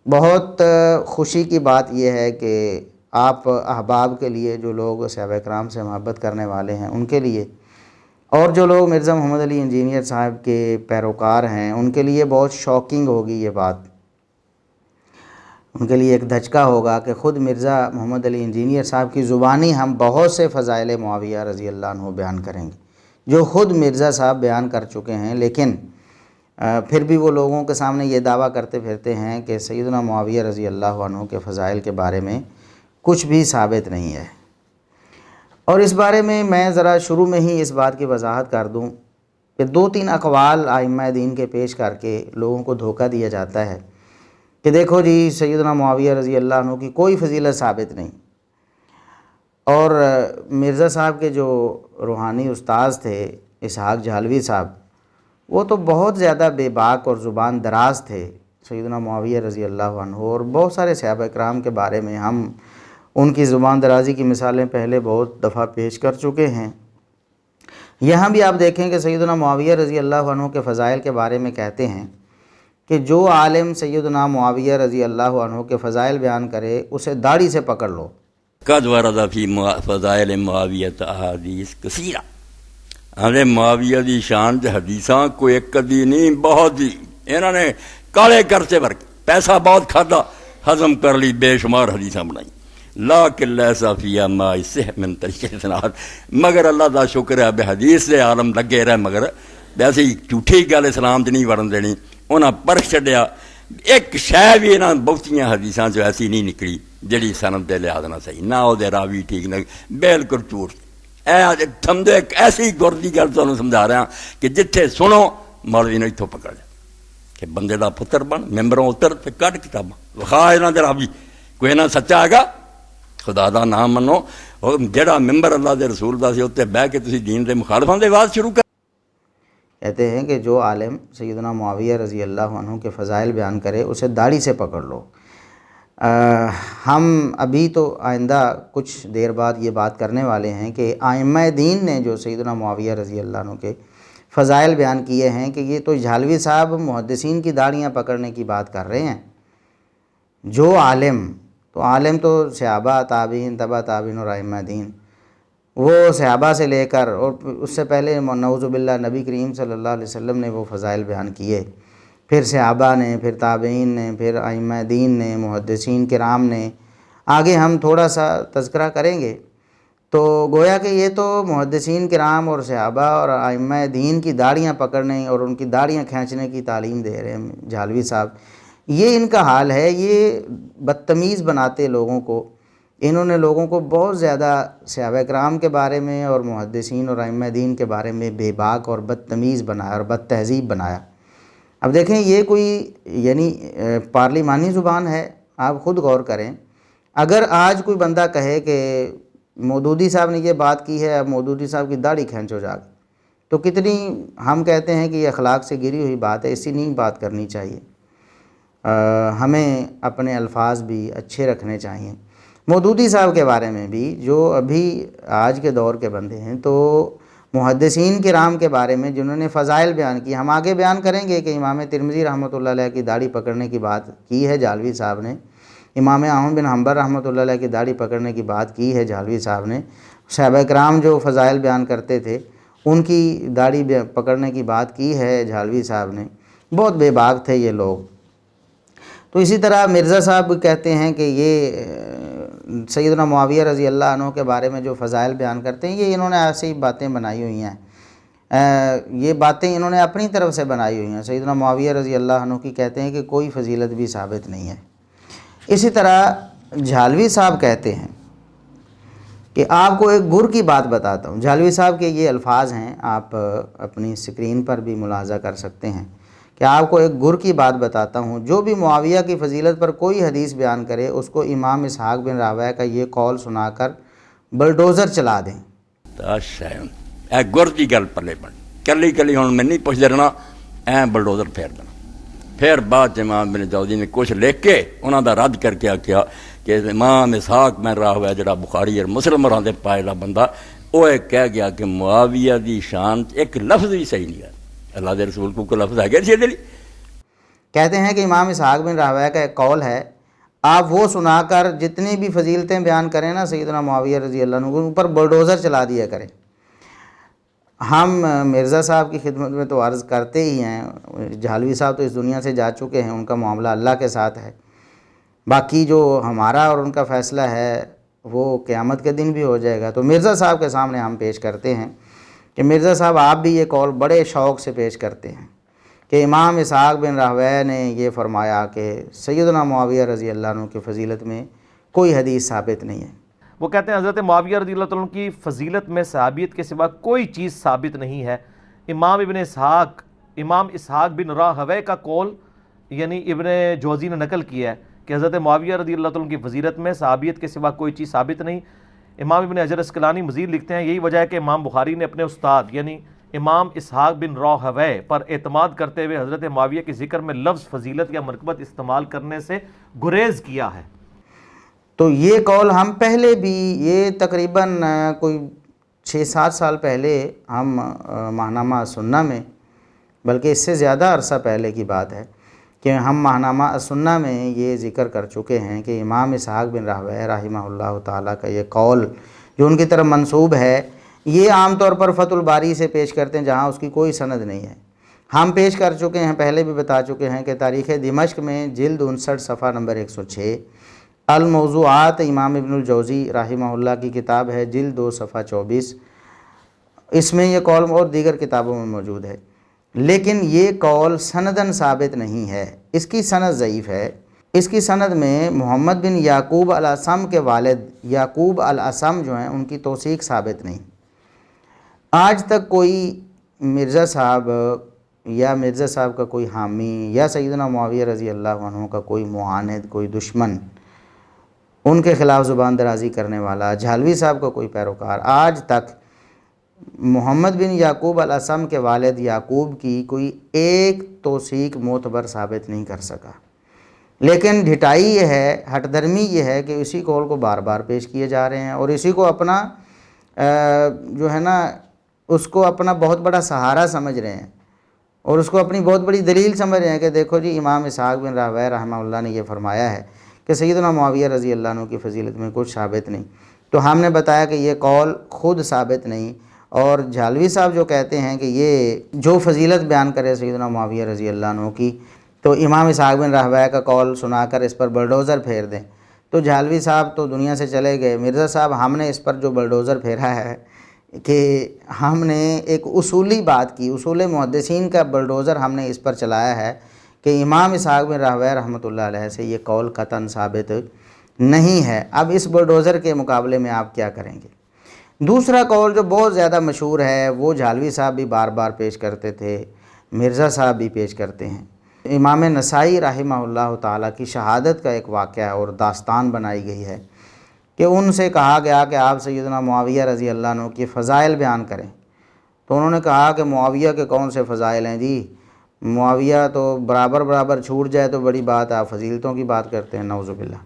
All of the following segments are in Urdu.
بہت خوشی کی بات یہ ہے کہ آپ احباب کے لیے، جو لوگ صحابہ کرام سے محبت کرنے والے ہیں ان کے لیے، اور جو لوگ مرزا محمد علی انجینئر صاحب کے پیروکار ہیں ان کے لیے بہت شاکنگ ہوگی یہ بات، ان کے لیے ایک دھچکا ہوگا کہ خود مرزا محمد علی انجینئر صاحب کی زبانی ہم بہت سے فضائل معاویہ رضی اللہ عنہ بیان کریں گے جو خود مرزا صاحب بیان کر چکے ہیں، لیکن پھر بھی وہ لوگوں کے سامنے یہ دعویٰ کرتے پھرتے ہیں کہ سیدنا معاویہ رضی اللہ عنہ کے فضائل کے بارے میں کچھ بھی ثابت نہیں ہے۔ اور اس بارے میں ذرا شروع میں ہی اس بات کی وضاحت کر دوں کہ 2-3 اقوال ائمہ دین کے پیش کر کے لوگوں کو دھوکہ دیا جاتا ہے کہ دیکھو جی سیدنا معاویہ رضی اللہ عنہ کی کوئی فضیلت ثابت نہیں، اور مرزا صاحب کے جو روحانی استاذ تھے اسحاق جہلوی صاحب، وہ تو بہت زیادہ بے باک اور زبان دراز تھے سیدنا معاویہ رضی اللہ عنہ، اور بہت سارے صحابہ کرام کے بارے میں ہم ان کی زبان درازی کی مثالیں پہلے بہت دفعہ پیش کر چکے ہیں۔ یہاں بھی آپ دیکھیں کہ سیدنا معاویہ رضی اللہ عنہ کے فضائل کے بارے میں کہتے ہیں کہ جو عالم سیدنا معاویہ رضی اللہ عنہ کے فضائل بیان کرے اسے داڑھی سے پکڑ لو۔ قد ورد فی فضائل معاویہ احادیث کثیرہ، ہمیں معاویہ دی شان تے حدیثاں کوئی ایک کدی نہیں، بہت ہی انہوں نے کالے کرتے ورک پیسہ بہت کھادا، ہضم کر لی، بے شمار حدیثاں بنائی، لیکن لیسا فیہا ما یصح من طریق اسناد، مگر اللہ دا شکر ہے بے حدیث دے عالم لگے رہے، مگر ویسے جھوٹھی گل اسلام نہیں ورن دینی، انہاں پرکھ چھڈیا، ایک شے بھی انہاں بہتیاں حدیثاں جو ایسی نہیں نکلی جڑی سند دے لحاظ نہ صحیح، نہ او دے راوی ٹھیک نہ، بالکل جھوٹ۔ اے سمجھو ایک ایسی گر دی گل تمہیں سمجھا رہا کہ جتھے سنو مولوی نے اتوں پکڑ لیا کہ بندے دا پتر بن، ممبروں اتر تے کڈ کتاباں وکھا انہاں دے راوی، کوئی نہ سچا ہے گا خدا دا نام منو، اور جڑا ممبر اللہ دے رسول دا سی اتنے بہ کے تسی دین دے مخالفاں دے بات شروع کر۔ کہتے ہیں کہ جو عالم سیدنا معاویہ رضی اللہ عنہ کے فضائل بیان کرے اسے داڑھی سے پکڑ لو۔ ہم ابھی تو آئندہ کچھ دیر بعد یہ بات کرنے والے ہیں کہ ائمہ دین نے جو سیدنا معاویہ رضی اللہ عنہ کے فضائل بیان کیے ہیں کہ یہ تو جھالوی صاحب محدثین کی داڑھیاں پکڑنے کی بات کر رہے ہیں۔ جو عالم تو صحابہ، تابعین، تبع تابعین اور ائمہ دین، وہ صحابہ سے لے کر اور اس سے پہلے نعوذ باللہ نبی کریم صلی اللہ علیہ وسلم نے وہ فضائل بیان کیے، پھر صحابہ نے، پھر تابعین نے، پھر ائمہ دین نے، محدثین کرام نے، آگے ہم تھوڑا سا تذکرہ کریں گے۔ تو گویا کہ یہ تو محدثین کرام اور صحابہ اور ائمہ دین کی داڑھیاں پکڑنے اور ان کی داڑھیاں کھینچنے کی تعلیم دے رہے ہیں جھالوی صاحب، یہ ان کا حال ہے۔ یہ بدتمیز بناتے لوگوں کو، انہوں نے لوگوں کو بہت زیادہ صحابہ کرام کے بارے میں اور محدثین اور ائمہ دین کے بارے میں بے باک اور بدتمیز بنایا اور بد تہذیب بنایا۔ اب دیکھیں یہ کوئی یعنی پارلیمانی زبان ہے، آپ خود غور کریں۔ اگر آج کوئی بندہ کہے کہ مودودی صاحب نے یہ بات کی ہے، اب مودودی صاحب کی داڑھی کھینچو جا کے، تو کتنی ہم کہتے ہیں کہ یہ اخلاق سے گری ہوئی بات ہے، ایسی نہیں بات کرنی چاہیے۔ ہمیں اپنے الفاظ بھی اچھے رکھنے چاہیے۔ مودودی صاحب کے بارے میں بھی جو ابھی آج کے دور کے بندے ہیں، تو محدثین کرام کے بارے میں جنہوں نے فضائل بیان کی، ہم آگے بیان کریں گے کہ امام ترمذی رحمۃ اللہ علیہ کی داڑھی پکڑنے کی بات کی ہے جھالوی صاحب نے، امام احمد بن حنبل رحمۃ اللہ علیہ کی داڑھی پکڑنے کی بات کی ہے جھالوی صاحب نے، صحابہ کرام جو فضائل بیان کرتے تھے ان کی داڑھی پکڑنے کی بات کی ہے جھالوی صاحب نے۔ بہت بے باک تھے یہ لوگ۔ تو اسی طرح مرزا صاحب کہتے ہیں کہ یہ سیدنا معاویہ رضی اللہ عنہ کے بارے میں جو فضائل بیان کرتے ہیں یہ انہوں نے ایسی ہی باتیں بنائی ہوئی ہیں، یہ باتیں انہوں نے اپنی طرف سے بنائی ہوئی ہیں۔ سیدنا معاویہ رضی اللہ عنہ کی کہتے ہیں کہ کوئی فضیلت بھی ثابت نہیں ہے۔ اسی طرح جھالوی صاحب کہتے ہیں کہ آپ کو ایک گر کی بات بتاتا ہوں۔ جھالوی صاحب کے یہ الفاظ ہیں، آپ اپنی سکرین پر بھی ملاحظہ کر سکتے ہیں کہ آپ کو ایک گر کی بات بتاتا ہوں، جو بھی معاویہ کی فضیلت پر کوئی حدیث بیان کرے اس کو امام اسحاق بن راہویہ کا یہ قول سنا کر بلڈوزر چلا دیں۔ اے گر دی گل پلے بن کلی کلی ہوں میں نہیں پوچھتے رہنا، اے بلڈوزر پھیر دینا۔ پھر بعد امام بن جوزی نے کچھ لکھ کے انہوں دا رد کر کے آخیا کہ امام اسحاق بن راہویہ جڑا بخاری اور مسلم اور پائے دا بندہ، وہ ایک کہہ گیا کہ معاویہ دی شان ایک لفظ بھی صحیح نہیں ہے، اللہ دے رسول کو کوئی لفظ ہے گیا سی دلی۔ کہتے ہیں کہ امام اسحاق بن راہویہ کا ایک قول ہے، آپ وہ سنا کر جتنی بھی فضیلتیں بیان کریں نا سیدنا معاویہ رضی اللہ عنہ کے اوپر بلڈوزر چلا دیا کریں۔ ہم مرزا صاحب کی خدمت میں تو عرض کرتے ہی ہیں، جھالوی صاحب تو اس دنیا سے جا چکے ہیں، ان کا معاملہ اللہ کے ساتھ ہے، باقی جو ہمارا اور ان کا فیصلہ ہے وہ قیامت کے دن بھی ہو جائے گا۔ تو مرزا صاحب کے سامنے ہم پیش کرتے ہیں کہ مرزا صاحب آپ بھی یہ قول بڑے شوق سے پیش کرتے ہیں کہ امام اسحاق بن راہویہ نے یہ فرمایا کہ سیدنا معاویہ رضی اللہ عنہ کی فضیلت میں کوئی حدیث ثابت نہیں ہے۔ وہ کہتے ہیں حضرت معاویہ رضی اللہ عنہ کی فضیلت میں صحابیت کے سوا کوئی چیز ثابت نہیں ہے۔ امام اسحاق بن راہویہ کا قول یعنی ابن جوزی نے نقل کیا ہے کہ حضرت معاویہ رضی اللہ عنہ کی فضیلت میں صحابیت کے سوا کوئی چیز ثابت نہیں۔ امام ابن حجر اسقلانی مزید لکھتے ہیں یہی وجہ ہے کہ امام بخاری نے اپنے استاد یعنی امام اسحاق بن راہویہ پر اعتماد کرتے ہوئے حضرت معاویہ کے ذکر میں لفظ فضیلت یا منقبت استعمال کرنے سے گریز کیا ہے۔ تو یہ قول ہم پہلے بھی، یہ تقریباً کوئی 6-7 سال پہلے ہم ماہنامہ سنہ میں، بلکہ اس سے زیادہ عرصہ پہلے کی بات ہے کہ ہم ماہنامہ سنہ میں یہ ذکر کر چکے ہیں کہ امام اسحاق بن راہویہ رحمہ اللہ تعالیٰ کا یہ قول جو ان کی طرف منسوب ہے، یہ عام طور پر فتح الباری سے پیش کرتے ہیں جہاں اس کی کوئی سند نہیں ہے۔ ہم پیش کر چکے ہیں، پہلے بھی بتا چکے ہیں کہ تاریخ دمشق میں جلد 59 صفحہ نمبر 106، الموضوعات امام ابن الجوزی رحمہ اللہ کی کتاب ہے، جلد 2 صفحہ 24، اس میں یہ قول اور دیگر کتابوں میں موجود ہے، لیکن یہ قول سندن ثابت نہیں ہے، اس کی سند ضعیف ہے۔ اس کی سند میں محمد بن یعقوب الاصم کے والد یعقوب الاصم جو ہیں ان کی توثیق ثابت نہیں۔ آج تک کوئی مرزا صاحب یا مرزا صاحب کا کوئی حامی یا سیدنا معاویہ رضی اللہ عنہ کا کوئی معاند، کوئی دشمن، ان کے خلاف زبان درازی کرنے والا، جھالوی صاحب کا کوئی پیروکار، آج تک محمد بن یعقوب الاصم کے والد یعقوب کی کوئی ایک توثیق معتبر ثابت نہیں کر سکا۔ لیکن ڈھٹائی یہ ہے، ہٹ درمی یہ ہے کہ اسی قول کو بار بار پیش کیے جا رہے ہیں اور اسی کو اپنا جو ہے نا اس کو اپنا بہت بڑا سہارا سمجھ رہے ہیں اور اس کو اپنی بہت بڑی دلیل سمجھ رہے ہیں کہ دیکھو جی امام اسحاق بن راہویہ رحمہ اللہ نے یہ فرمایا ہے کہ سیدنا معاویہ رضی اللہ عنہ کی فضیلت میں کچھ ثابت نہیں۔ تو ہم نے بتایا کہ یہ قول خود ثابت نہیں، اور جھالوی صاحب جو کہتے ہیں کہ یہ جو فضیلت بیان کرے سیدنا معاویہ رضی اللہ عنہ کی تو امام اسحاق بن راہویہ کا قول سنا کر اس پر بلڈوزر پھیر دیں، تو جھالوی صاحب تو دنیا سے چلے گئے۔ مرزا صاحب ہم نے اس پر جو بلڈوزر پھیرا ہے کہ ہم نے ایک اصولی بات کی، اصول محدثین کا بلڈوزر ہم نے اس پر چلایا ہے کہ امام اسحاق بن راہویہ رحمۃ اللہ علیہ سے یہ قول قطعاً ثابت نہیں ہے۔ اب اس بلڈوزر کے مقابلے میں آپ کیا کریں گے؟ دوسرا قول جو بہت زیادہ مشہور ہے وہ جھالوی صاحب بھی بار بار پیش کرتے تھے، مرزا صاحب بھی پیش کرتے ہیں۔ امام نسائی رحمہ اللہ تعالیٰ کی شہادت کا ایک واقعہ اور داستان بنائی گئی ہے کہ ان سے کہا گیا کہ آپ سیدنا معاویہ رضی اللہ عنہ کی فضائل بیان کریں، تو انہوں نے کہا کہ معاویہ کے کون سے فضائل ہیں جی، معاویہ تو برابر چھوٹ جائے تو بڑی بات ہے، آپ فضیلتوں کی بات کرتے ہیں، نعوذ باللہ۔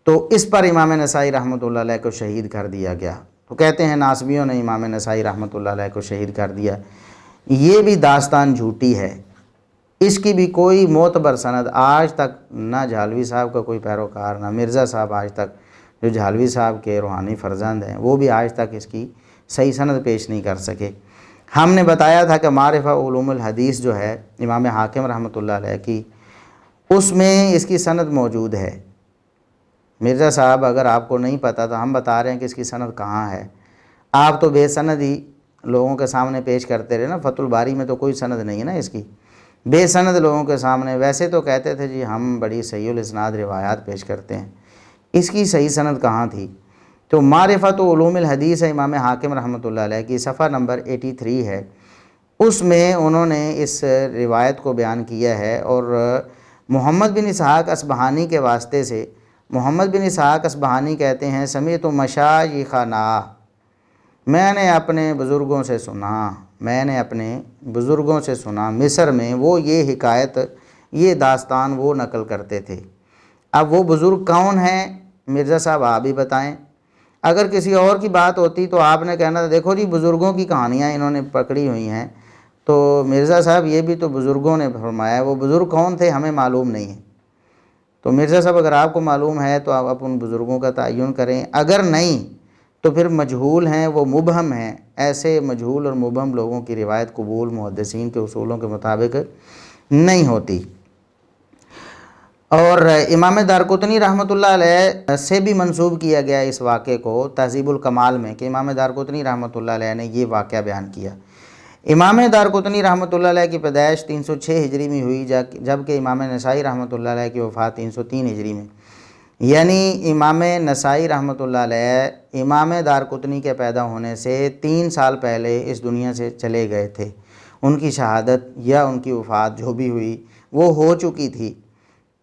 تو اس پر امام نسائی رحمۃ اللہ علیہ کو شہید کر دیا گیا۔ تو کہتے ہیں ناسبیوں نے امام نسائی رحمۃ اللہ علیہ کو شہید کر دیا۔ یہ بھی داستان جھوٹی ہے، اس کی بھی کوئی معتبر سند آج تک نہ جھالوی صاحب کا کوئی پیروکار، نہ مرزا صاحب آج تک جو جھالوی صاحب کے روحانی فرزند ہیں وہ بھی آج تک اس کی صحیح سند پیش نہیں کر سکے۔ ہم نے بتایا تھا کہ معرفہ علوم الحدیث جو ہے امام حاکم رحمۃ اللہ علیہ کی، اس میں اس کی سند موجود ہے۔ مرزا صاحب اگر آپ کو نہیں پتہ تو ہم بتا رہے ہیں کہ اس کی سند کہاں ہے، آپ تو بے سند ہی لوگوں کے سامنے پیش کرتے رہے نا، فتح الباری میں تو کوئی سند نہیں ہے نا اس کی، بے سند لوگوں کے سامنے۔ ویسے تو کہتے تھے جی ہم بڑی صحیح الاسناد روایات پیش کرتے ہیں، اس کی صحیح سند کہاں تھی؟ تو معرفت علوم الحدیث ہے امام حاکم رحمۃ اللہ علیہ کی، صفحہ نمبر 83 ہے، اس میں انہوں نے اس روایت کو بیان کیا ہے اور محمد بن اسحاق اصبہانی کے واسطے سے محمد بن اسحاق اصبہانی کہتے ہیں سمیعت مشایخنا، میں نے اپنے بزرگوں سے سنا مصر میں وہ یہ حکایت، یہ داستان وہ نقل کرتے تھے۔ اب وہ بزرگ کون ہیں مرزا صاحب آپ بھی بتائیں، اگر کسی اور کی بات ہوتی تو آپ نے کہنا تھا دیکھو جی بزرگوں کی کہانیاں انہوں نے پکڑی ہوئی ہیں، تو مرزا صاحب یہ بھی تو بزرگوں نے فرمایا، وہ بزرگ کون تھے ہمیں معلوم نہیں ہے۔ تو مرزا صاحب اگر آپ کو معلوم ہے تو آپ ان بزرگوں کا تعین کریں، اگر نہیں تو پھر مجہول ہیں، وہ مبہم ہیں۔ ایسے مجہول اور مبہم لوگوں کی روایت قبول محدثین کے اصولوں کے مطابق نہیں ہوتی۔ اور امام دارقطنی رحمۃ اللہ علیہ سے بھی منسوب کیا گیا اس واقعے کو تہذیب الکمال میں، کہ امام دارقطنی رحمۃ اللہ علیہ نے یہ واقعہ بیان کیا۔ امام دارقطنی رحمۃ اللہ علیہ کی پیدائش 306 ہجری میں ہوئی، جبکہ امام نسائی رحمۃ اللہ علیہ کی وفات 303 ہجری میں، یعنی امام نسائی رحمۃ اللہ علیہ امام دارقطنی کے پیدا ہونے سے 3 سال پہلے اس دنیا سے چلے گئے تھے۔ ان کی شہادت یا ان کی وفات جو بھی ہوئی وہ ہو چکی تھی۔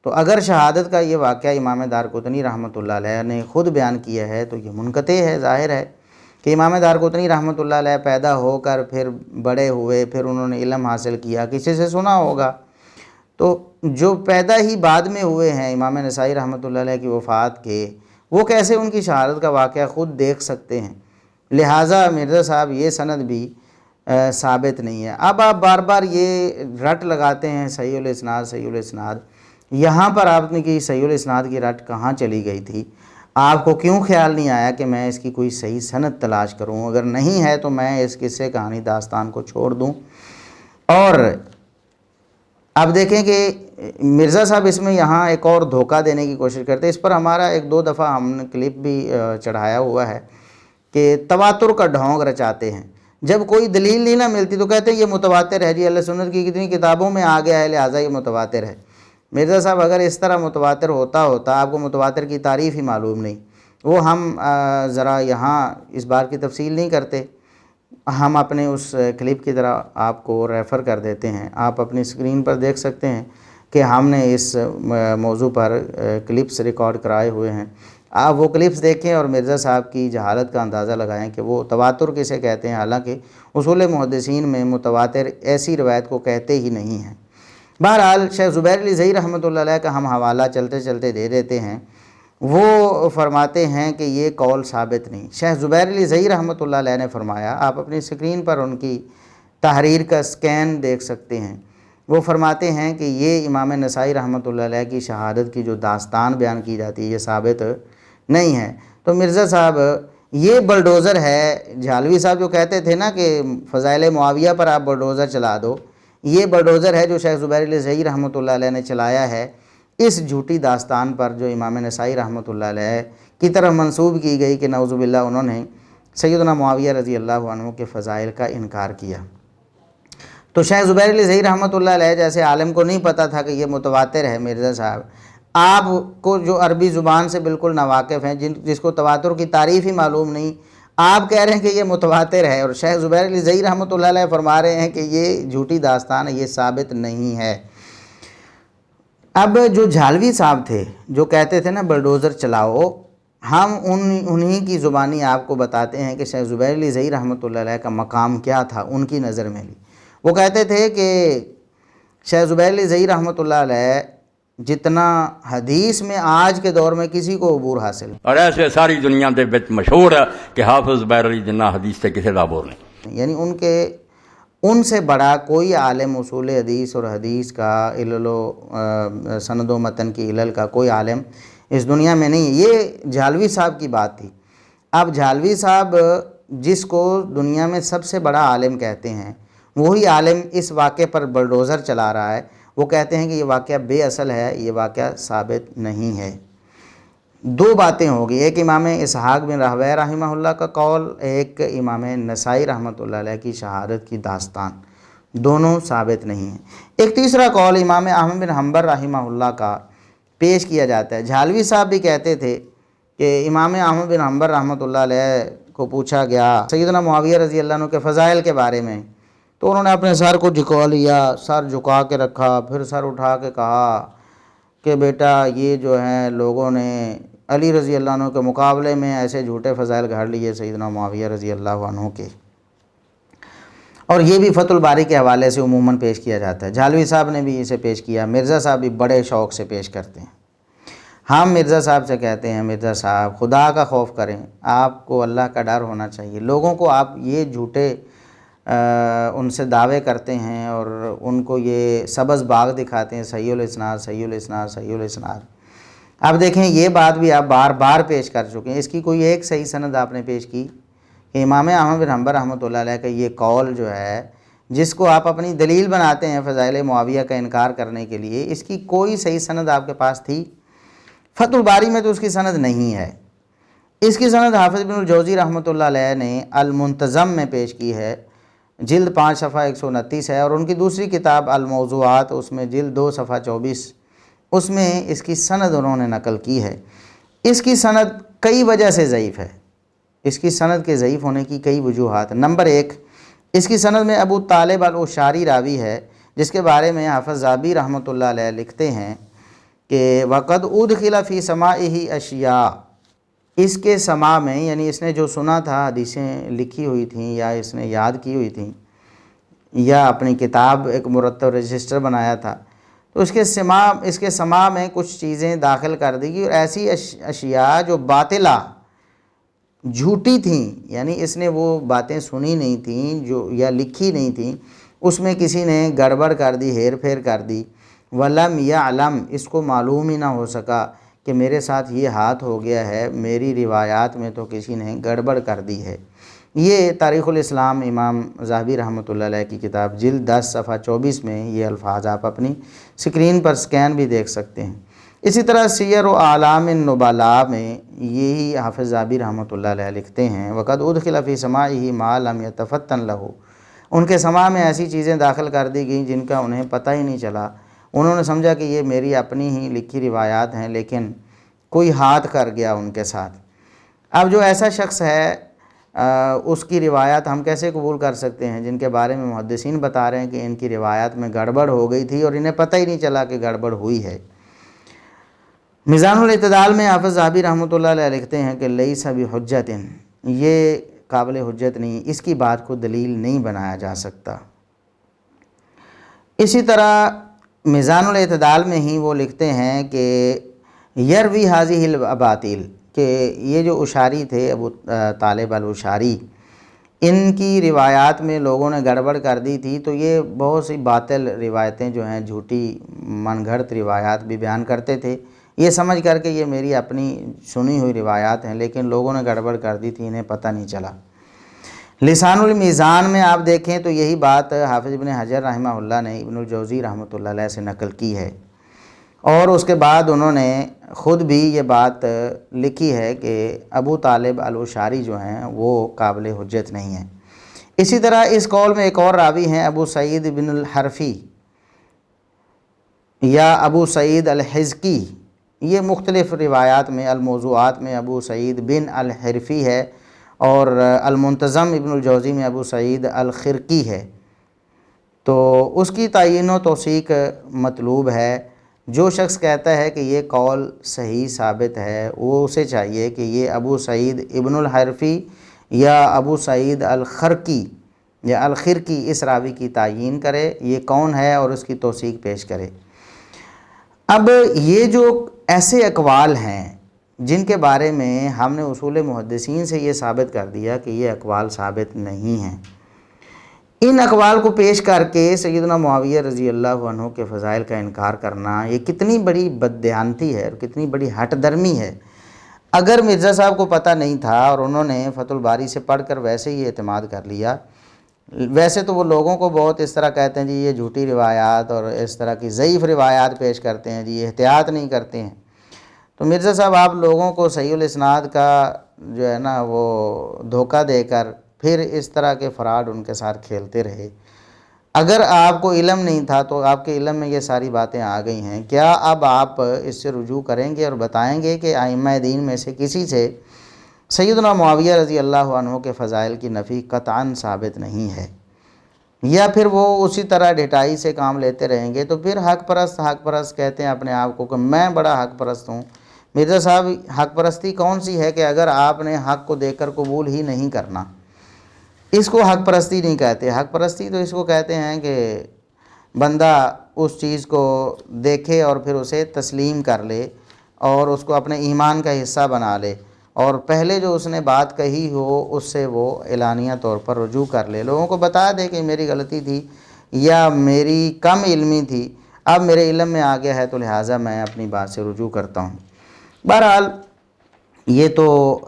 تو اگر شہادت کا یہ واقعہ امام دارقطنی رحمۃ اللہ علیہ نے خود بیان کیا ہے تو یہ منقطع ہے، ظاہر ہے کہ امام دارقطنی رحمۃ اللہ علیہ پیدا ہو کر پھر بڑے ہوئے، پھر انہوں نے علم حاصل کیا، کسی سے سنا ہوگا۔ تو جو پیدا ہی بعد میں ہوئے ہیں امام نسائی رحمۃ اللہ علیہ کی وفات کے، وہ کیسے ان کی شہادت کا واقعہ خود دیکھ سکتے ہیں؟ لہٰذا مرزا صاحب یہ سند بھی ثابت نہیں ہے۔ اب آپ بار بار یہ رٹ لگاتے ہیں صحیح الاسناد صحیح الاسناد، یہاں پر آپ نے کہ صحیح الاسناد کی رٹ کہاں چلی گئی تھی؟ آپ کو کیوں خیال نہیں آیا کہ میں اس کی کوئی صحیح سند تلاش کروں؟ اگر نہیں ہے تو میں اس قصے کہانی داستان کو چھوڑ دوں۔ اور اب دیکھیں کہ مرزا صاحب اس میں یہاں ایک اور دھوکہ دینے کی کوشش کرتے ہیں۔ اس پر ہمارا 1-2 دفعہ ہم نے کلپ بھی چڑھایا ہوا ہے کہ تواتر کا ڈھونگ رچاتے ہیں۔ جب کوئی دلیل نہیں نہ ملتی تو کہتے ہیں یہ متواتر ہے جی، اہل سنت کی کتنی کتابوں میں آ گیا ہے لہٰذا یہ متواتر ہے۔ مرزا صاحب اگر اس طرح متواتر ہوتا آپ کو متواتر کی تعریف ہی معلوم نہیں۔ وہ ہم ذرا یہاں اس بار کی تفصیل نہیں کرتے، ہم اپنے اس کلپ کی طرح آپ کو ریفر کر دیتے ہیں۔ آپ اپنی اسکرین پر دیکھ سکتے ہیں کہ ہم نے اس موضوع پر کلپس ریکارڈ کرائے ہوئے ہیں۔ آپ وہ کلپس دیکھیں اور مرزا صاحب کی جہالت کا اندازہ لگائیں کہ وہ تواتر کسے کہتے ہیں، حالانکہ اصول محدثین میں متواتر ایسی روایت کو کہتے ہی نہیں ہیں۔ بہرحال شیخ زبیر علی زئی رحمۃ اللہ علیہ کا ہم حوالہ چلتے چلتے دے دیتے ہیں۔ وہ فرماتے ہیں کہ یہ قول ثابت نہیں۔ شیخ زبیر علی زئی رحمۃ اللہ علیہ نے فرمایا، آپ اپنی اسکرین پر ان کی تحریر کا سکین دیکھ سکتے ہیں۔ وہ فرماتے ہیں کہ یہ امام نسائی رحمۃ اللہ علیہ کی شہادت کی جو داستان بیان کی جاتی ہے یہ ثابت نہیں ہے۔ تو مرزا صاحب یہ بلڈوزر ہے، جھالوی صاحب جو کہتے تھے نا کہ فضائل معاویہ پر آپ بلڈوزر چلا دو، یہ بلڈوزر ہے جو شیخ زبیر علی زئی رحمۃ اللہ علیہ نے چلایا ہے اس جھوٹی داستان پر جو امام نسائی رحمۃ اللہ علیہ کی طرف منسوب کی گئی کہ نعوذ باللہ انہوں نے سیدنا معاویہ رضی اللہ عنہ کے فضائل کا انکار کیا۔ تو شیخ زبیر علی زئی رحمۃ اللہ علیہ جیسے عالم کو نہیں پتہ تھا کہ یہ متواتر ہے، مرزا صاحب آپ کو جو عربی زبان سے بالکل ناواقف ہیں، جس کو تواتر کی تعریف ہی معلوم نہیں، آپ کہہ رہے ہیں کہ یہ متواتر ہے، اور شیخ زبیر علی زئی رحمۃ اللہ علیہ فرما رہے ہیں کہ یہ جھوٹی داستان ہے، یہ ثابت نہیں ہے۔ اب جو جھالوی صاحب تھے جو کہتے تھے نا بلڈوزر چلاؤ، ہم انہی کی زبانی آپ کو بتاتے ہیں کہ شیخ زبیر علی زئی رحمۃ اللہ علیہ کا مقام کیا تھا ان کی نظر میں بھی۔ وہ کہتے تھے کہ شیخ زبیر علی زئی رحمۃ اللہ علیہ جتنا حدیث میں آج کے دور میں کسی کو عبور حاصل، اور ایسے ساری دنیا دے وچ مشہور ہے کہ حافظ زبیر علی جنہ حدیث سے کسی دا عبور نہیں، یعنی ان سے بڑا کوئی عالم اصول حدیث اور حدیث کا علل و سند و متن کی علل کا کوئی عالم اس دنیا میں نہیں ہے۔ یہ جھالوی صاحب کی بات تھی۔ اب جھالوی صاحب جس کو دنیا میں سب سے بڑا عالم کہتے ہیں، وہی عالم اس واقعے پر بلڈوزر چلا رہا ہے۔ وہ کہتے ہیں کہ یہ واقعہ بے اصل ہے، یہ واقعہ ثابت نہیں ہے۔ 2 باتیں ہوگی، ایک امام اسحاق بن راہویہ رحمہ اللہ کا قول، ایک امام نسائی رحمۃ اللہ علیہ کی شہادت کی داستان، دونوں ثابت نہیں ہیں۔ ایک تیسرا قول امام احمد بن حنبل رحمہ اللہ کا پیش کیا جاتا ہے۔ جھالوی صاحب بھی کہتے تھے کہ امام احمد بن حنبل رحمۃ اللہ علیہ کو پوچھا گیا سیدنا معاویہ رضی اللہ عنہ کے فضائل کے بارے میں، تو انہوں نے اپنے سر کو جھکا لیا، سر جھکا کے رکھا، پھر سر اٹھا کے کہا کہ بیٹا یہ جو ہیں لوگوں نے علی رضی اللہ عنہ کے مقابلے میں ایسے جھوٹے فضائل گھڑ لیے سیدنا معاویہ رضی اللہ عنہ کے، اور یہ بھی فتح الباری کے حوالے سے عموماً پیش کیا جاتا ہے۔ جھالوی صاحب نے بھی اسے پیش کیا، مرزا صاحب بھی بڑے شوق سے پیش کرتے ہیں۔ ہم مرزا صاحب سے کہتے ہیں مرزا صاحب خدا کا خوف کریں، آپ کو اللہ کا ڈر ہونا چاہیے۔ لوگوں کو آپ یہ جھوٹے ان سے دعوے کرتے ہیں اور ان کو یہ سبز باغ دکھاتے ہیں، صحیح الاسناد صحیح الاسناد صحیح الاسناد۔ اب دیکھیں یہ بات بھی آپ بار بار پیش کر چکے ہیں، اس کی کوئی ایک صحیح سند آپ نے پیش کی کہ امام احمد بن حنبل رحمۃ اللہ علیہ کا یہ قول جو ہے جس کو آپ اپنی دلیل بناتے ہیں فضائل معاویہ کا انکار کرنے کے لیے، اس کی کوئی صحیح سند آپ کے پاس تھی؟ فتح الباری میں تو اس کی سند نہیں ہے۔ اس کی سند حافظ ابن الجوزی رحمۃ اللہ علیہ نے المنتظم میں پیش کی ہے، جلد 5 صفحہ 129 ہے، اور ان کی دوسری کتاب الموضوعات اس میں جلد 2 صفحہ 24 اس میں اس کی سند انہوں نے نقل کی ہے۔ اس کی سند کئی وجہ سے ضعیف ہے، اس کی سند کے ضعیف ہونے کی کئی وجوہات۔ نمبر 1، اس کی سند میں ابو طالب الاشعری راوی ہے، جس کے بارے میں حافظ ذہبی رحمۃ اللہ علیہ لکھتے ہیں کہ وقد ادخل فی سماعہ اشیاء، اس کے سماع میں یعنی اس نے جو سنا تھا، حدیثیں لکھی ہوئی تھیں یا اس نے یاد کی ہوئی تھیں یا اپنی کتاب ایک مرتب رجسٹر بنایا تھا، تو اس کے سماع میں کچھ چیزیں داخل کر دی گئی، اور ایسی اشیاء جو باطلہ جھوٹی تھیں، یعنی اس نے وہ باتیں سنی نہیں تھیں جو یا لکھی نہیں تھیں، اس میں کسی نے گڑبڑ کر دی، ہیر پھیر کر دی۔ ولم یعلم، اس کو معلوم ہی نہ ہو سکا کہ میرے ساتھ یہ ہاتھ ہو گیا ہے، میری روایات میں تو کسی نے گڑبڑ کر دی ہے۔ یہ تاریخ الاسلام امام ذہبی رحمۃ اللہ علیہ کی کتاب جلد 10 صفحہ 24 میں یہ الفاظ آپ اپنی سکرین پر سکین بھی دیکھ سکتے ہیں۔ اسی طرح سیر و اعلام النبلاء میں یہی حافظ ذہبی رحمۃ اللہ علیہ لکھتے ہیں وقد ادخل فی سماعہ ما لم یتفتن لہ، ان کے سماع میں ایسی چیزیں داخل کر دی گئیں جن کا انہیں پتہ ہی نہیں چلا، انہوں نے سمجھا کہ یہ میری اپنی ہی لکھی روایات ہیں، لیکن کوئی ہاتھ کر گیا ان کے ساتھ۔ اب جو ایسا شخص ہے اس کی روایات ہم کیسے قبول کر سکتے ہیں جن کے بارے میں محدثین بتا رہے ہیں کہ ان کی روایات میں گڑبڑ ہو گئی تھی اور انہیں پتہ ہی نہیں چلا کہ گڑبڑ ہوئی ہے۔ میزان الاعتدال میں حافظ ذہبی رحمۃ اللہ علیہ لکھتے ہیں کہ لیس بحجۃ، یہ قابل حجت نہیں، اس کی بات کو دلیل نہیں بنایا جا سکتا۔ اسی طرح میزان الاعتدال میں ہی وہ لکھتے ہیں کہ یروی حاضی الاباطیل، کہ یہ جو اشعری تھے ابو طالب الاشعری، ان کی روایات میں لوگوں نے گڑبڑ کر دی تھی، تو یہ بہت سی باطل روایتیں جو ہیں جھوٹی من گھڑت روایات بھی بیان کرتے تھے، یہ سمجھ کر کے یہ میری اپنی سنی ہوئی روایات ہیں، لیکن لوگوں نے گڑبڑ کر دی تھی، انہیں پتہ نہیں چلا۔ لسان المیزان میں آپ دیکھیں تو یہی بات حافظ ابن حجر رحمہ اللہ نے ابن الجوزی رحمۃ اللہ علیہ سے نقل کی ہے، اور اس کے بعد انہوں نے خود بھی یہ بات لکھی ہے کہ ابو طالب الاشعری جو ہیں وہ قابل حجت نہیں ہیں۔ اسی طرح اس قول میں ایک اور راوی ہیں ابو سعید بن الحرفی یا ابو سعید الحزقی، یہ مختلف روایات میں الموضوعات میں ابو سعید بن الحرفی ہے، اور المنتظم ابن الجوزی میں ابو سعید الخرقی ہے، تو اس کی تعیین و توثیق مطلوب ہے۔ جو شخص کہتا ہے کہ یہ قول صحیح ثابت ہے، وہ اسے چاہیے کہ یہ ابو سعید ابن الحرفی یا ابو سعید الخرقی یا الخرقی اس راوی کی تعیین کرے، یہ کون ہے، اور اس کی توثیق پیش کرے۔ اب یہ جو ایسے اقوال ہیں جن کے بارے میں ہم نے اصول محدثین سے یہ ثابت کر دیا کہ یہ اقوال ثابت نہیں ہیں، ان اقوال کو پیش کر کے سیدنا معاویہ رضی اللہ عنہ کے فضائل کا انکار کرنا یہ کتنی بڑی بددیانتی ہے اور کتنی بڑی ہٹ درمی ہے۔ اگر مرزا صاحب کو پتہ نہیں تھا اور انہوں نے فتح الباری سے پڑھ کر ویسے ہی اعتماد کر لیا، ویسے تو وہ لوگوں کو بہت اس طرح کہتے ہیں جی یہ جھوٹی روایات اور اس طرح کی ضعیف روایات پیش کرتے ہیں، جی احتیاط نہیں کرتے ہیں، تو مرزا صاحب آپ لوگوں کو صحیح الاسناد کا جو ہے نا وہ دھوکہ دے کر پھر اس طرح کے فراڈ ان کے ساتھ کھیلتے رہے۔ اگر آپ کو علم نہیں تھا تو آپ کے علم میں یہ ساری باتیں آ گئی ہیں، کیا اب آپ اس سے رجوع کریں گے اور بتائیں گے کہ ائمہ دین میں سے کسی سے سیدنا معاویہ رضی اللہ عنہ کے فضائل کی نفی قطعاً ثابت نہیں ہے، یا پھر وہ اسی طرح ڈھٹائی سے کام لیتے رہیں گے؟ تو پھر حق پرست کہتے ہیں اپنے آپ کو کہ میں بڑا حق پرست ہوں۔ مرزا صاحب حق پرستی کون سی ہے کہ اگر آپ نے حق کو دیکھ کر قبول ہی نہیں کرنا، اس کو حق پرستی نہیں کہتے۔ حق پرستی تو اس کو کہتے ہیں کہ بندہ اس چیز کو دیکھے اور پھر اسے تسلیم کر لے اور اس کو اپنے ایمان کا حصہ بنا لے، اور پہلے جو اس نے بات کہی ہو اس سے وہ اعلانیہ طور پر رجوع کر لے، لوگوں کو بتا دے کہ میری غلطی تھی یا میری کم علمی تھی، اب میرے علم میں آ گیا ہے تو لہٰذا میں اپنی بات سے رجوع کرتا ہوں۔ بہرحال یہ تو